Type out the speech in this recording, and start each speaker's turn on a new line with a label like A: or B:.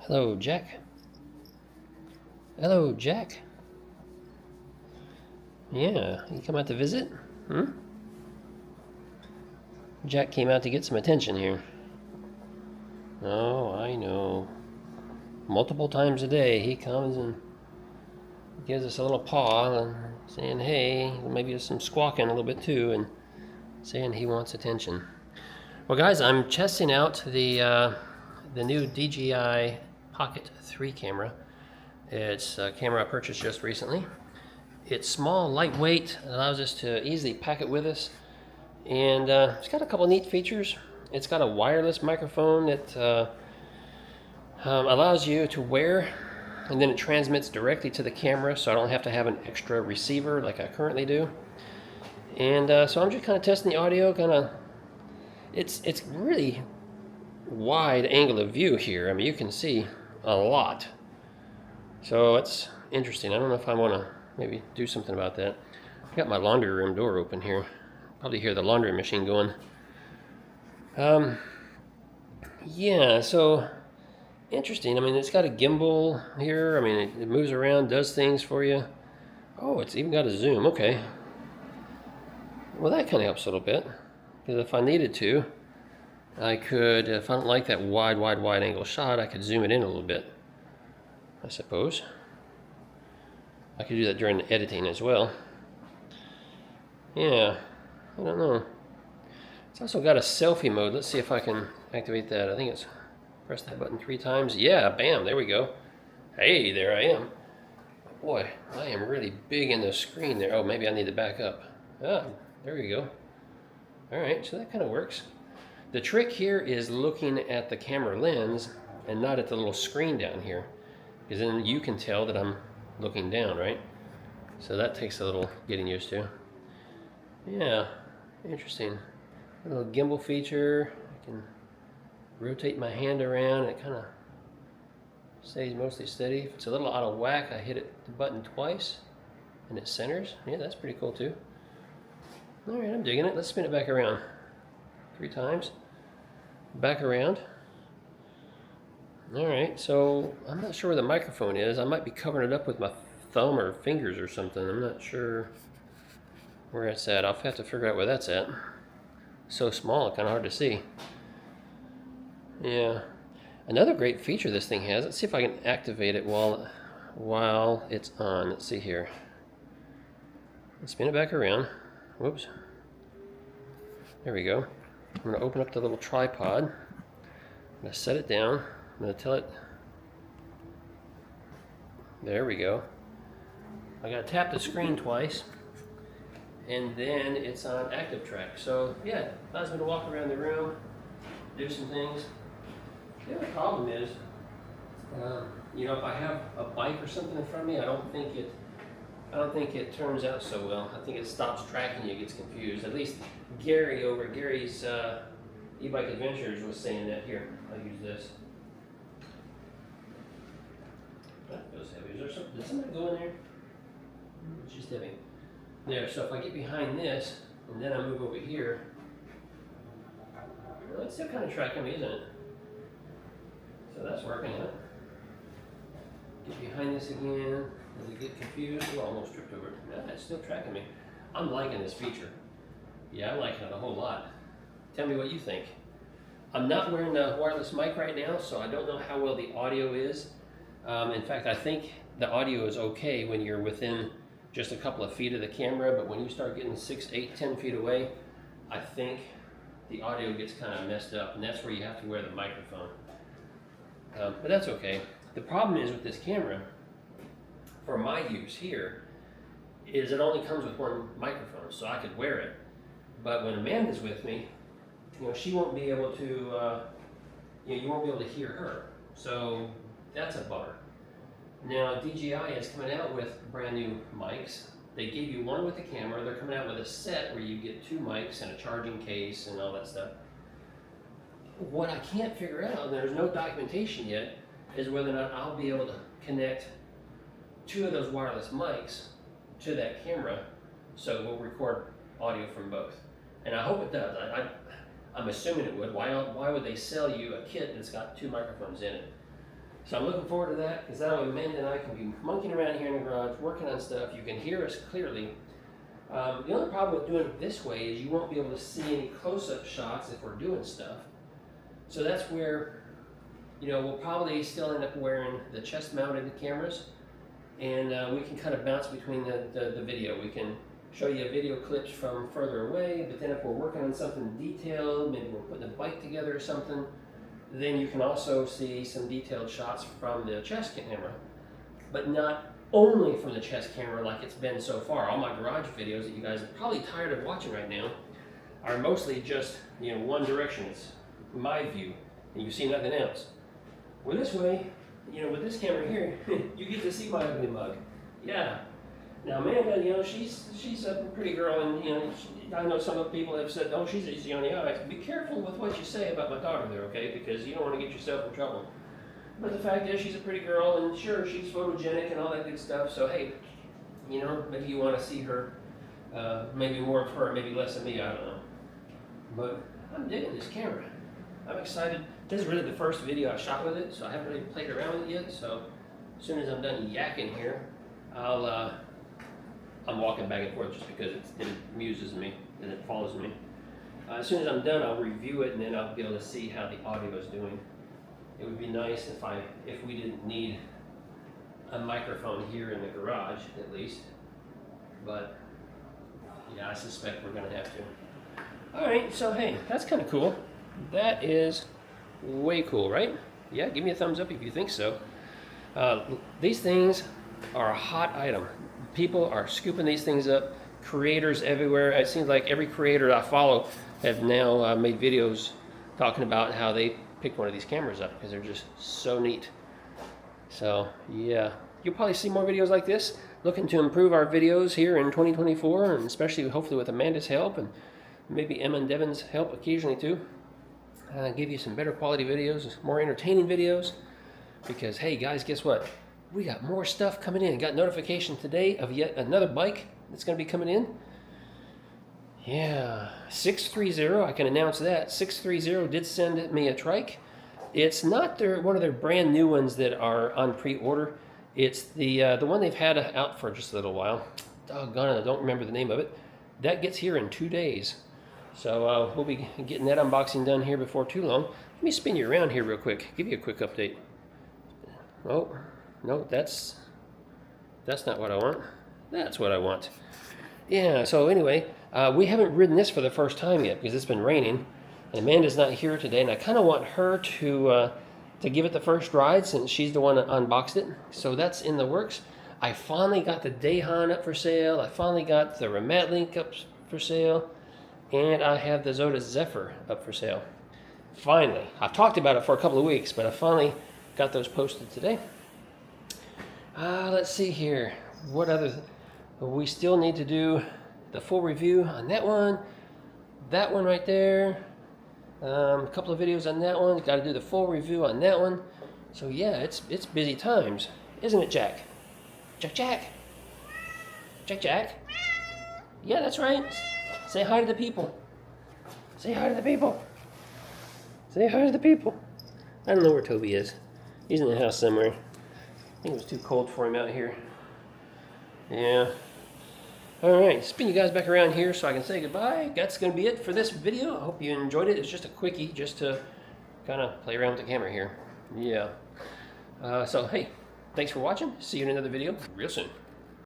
A: Hello, Jack. Hello, Jack. Yeah, you come out to visit? Hmm? Jack came out to get some attention here. Oh, I know. Multiple times a day he comes and gives us a little paw and saying, hey, maybe some squawking a little bit too, and saying he wants attention. Well, guys, I'm testing out the new DJI Pocket 3 camera. It's a camera I purchased just recently. It's small, lightweight, allows us to easily pack it with us, and it's got a couple neat features. It's got a wireless microphone that allows you to wear, and then it transmits directly to the camera, so I don't have to have an extra receiver like I currently do. And so I'm just kind of testing the audio. It's really wide angle of view here. I mean, you can see a lot. So it's interesting. I don't know if I want to maybe do something about that. I got my laundry room door open here. Probably hear the laundry machine going. Yeah, so interesting. I mean, it's got a gimbal here. I mean, it moves around, does things for you. Oh, it's even got a zoom. Okay. Well, that kind of helps a little bit. Because if I needed to, I could, if I don't like that wide angle shot, I could zoom it in a little bit, I suppose. I could do that during the editing as well. Yeah, I don't know. It's also got a selfie mode. Let's see if I can activate that. I think it's press that button 3 times. Yeah, bam, there we go. Hey, there I am. Boy, I am really big in the screen there. Oh, maybe I need to back up. Ah, there we go. All right, so that kind of works. The trick here is looking at the camera lens and not at the little screen down here, because then you can tell that I'm looking down, right? So that takes a little getting used to. Yeah, interesting. A little gimbal feature. I can rotate my hand around. It kind of stays mostly steady. If it's a little out of whack, I hit the button twice and it centers. Yeah, that's pretty cool too. All right, I'm digging it. Let's spin it back around 3 times. Back around. All right, so I'm not sure where the microphone is. I might be covering it up with my thumb or fingers or something. I'm not sure where it's at. I'll have to figure out where that's at. So small, kind of hard to see. Yeah. Another great feature this thing has, let's see if I can activate it while it's on. Let's see here. Let's spin it back around. Whoops. There we go. I'm going to open up the little tripod. I'm going to set it down. I'm going to tell it. There we go. I got to tap the screen twice, and then it's on active track. So yeah, it allows me to walk around the room, do some things. The other problem is, if I have a bike or something in front of me, I don't think it turns out so well. I think it stops tracking you, gets confused. At least Gary over at Gary's eBike Adventures was saying that. Here, I'll use this. That feels heavy. Is there something? Did somebody go in there? It's just heavy. There. So if I get behind this and then I move over here, well, it's still kind of tracking me, isn't it? So that's working, huh? Get behind this again. Does it get confused? Oh, almost tripped over it. No, it's still tracking me. I'm liking this feature. Yeah, I'm liking it a whole lot. Tell me what you think. I'm not wearing a wireless mic right now, so I don't know how well the audio is. In fact, I think the audio is okay when you're within just a couple of feet of the camera, but when you start getting 6, 8, 10 feet away, I think the audio gets kind of messed up, and that's where you have to wear the microphone. But that's okay. The problem is with this camera, for my use here, is it only comes with one microphone, so I could wear it. But when Amanda's with me, she won't be able to, you won't be able to hear her. So that's a bummer. Now DJI is coming out with brand new mics. They gave you one with the camera. They're coming out with a set where you get 2 mics and a charging case and all that stuff. What I can't figure out, and there's no documentation yet, is whether or not I'll be able to connect 2 of those wireless mics to that camera, so we'll record audio from both. And I hope it does. I'm assuming it would. Why would they sell you a kit that's got 2 microphones in it? So I'm looking forward to that, because that way Amanda and I can be monkeying around here in the garage, working on stuff. You can hear us clearly. The only problem with doing it this way is you won't be able to see any close-up shots if we're doing stuff. So that's where, you know, we'll probably still end up wearing the chest-mounted cameras, and we can kind of bounce between the video. We can show you video clips from further away, but then if we're working on something detailed, maybe we're putting a bike together or something, then you can also see some detailed shots from the chest camera, but not only from the chest camera like it's been so far. All my garage videos that you guys are probably tired of watching right now are mostly just, you know, one direction. It's my view, and you see nothing else. Well, this way, you know, with this camera here, you get to see my ugly mug. Yeah. Now, Amanda, you know, she's a pretty girl, and, you know, I know some of the people have said, oh, she's easy on the eyes. Be careful with what you say about my daughter there, okay? Because you don't want to get yourself in trouble. But the fact is, she's a pretty girl, and sure, she's photogenic and all that good stuff. So, hey, you know, maybe you want to see her, maybe more of her, maybe less of me, I don't know. But I'm digging this camera. I'm excited. This is really the first video I shot with it, so I haven't really played around with it yet. So as soon as I'm done yakking here, I'm walking back and forth just because it amuses me and it follows me. As soon as I'm done, I'll review it, and then I'll be able to see how the audio is doing. It would be nice if we didn't need a microphone here in the garage, at least. But yeah, I suspect we're gonna have to. All right, so hey, that's kind of cool. That is way cool, right? Yeah, give me a thumbs up if you think so. These things are a hot item. People are scooping these things up. Creators everywhere. It seems like every creator I follow have now made videos talking about how they picked one of these cameras up because they're just so neat. So yeah, you'll probably see more videos like this. Looking to improve our videos here in 2024, and especially hopefully with Amanda's help and maybe Emma and Devin's help occasionally too. Give you some better quality videos, more entertaining videos. Because hey guys, guess what? We got more stuff coming in. Got notification today of yet another bike that's going to be coming in. Yeah, 630, I can announce that. 630 did send me a trike. It's not one of their brand new ones that are on pre-order. It's the one they've had out for just a little while. Doggone it, I don't remember the name of it. That gets here in 2 days. So we'll be getting that unboxing done here before too long. Let me spin you around here real quick. Give you a quick update. Oh, no, that's not what I want. That's what I want. Yeah, so anyway, we haven't ridden this for the first time yet because it's been raining. And Amanda's not here today, and I kind of want her to give it the first ride since she's the one that unboxed it. So that's in the works. I finally got the Dayhan up for sale. I finally got the Ramat Link up for sale. And I have the Zoda Zephyr up for sale. Finally. I've talked about it for a couple of weeks, but I finally got those posted today. Let's see here. What other... We still need to do the full review on that one. That one right there. A couple of videos on that one. Got to do the full review on that one. So yeah, it's busy times. Isn't it, Jack? Jack? Jack? Yeah, that's right. Say hi to the people. Say hi to the people. Say hi to the people. I don't know where Toby is. He's in the house somewhere. I think it was too cold for him out here. Yeah. Alright, spin you guys back around here so I can say goodbye. That's going to be it for this video. I hope you enjoyed it. It's just a quickie just to kind of play around with the camera here. Yeah. So, hey, thanks for watching. See you in another video real soon.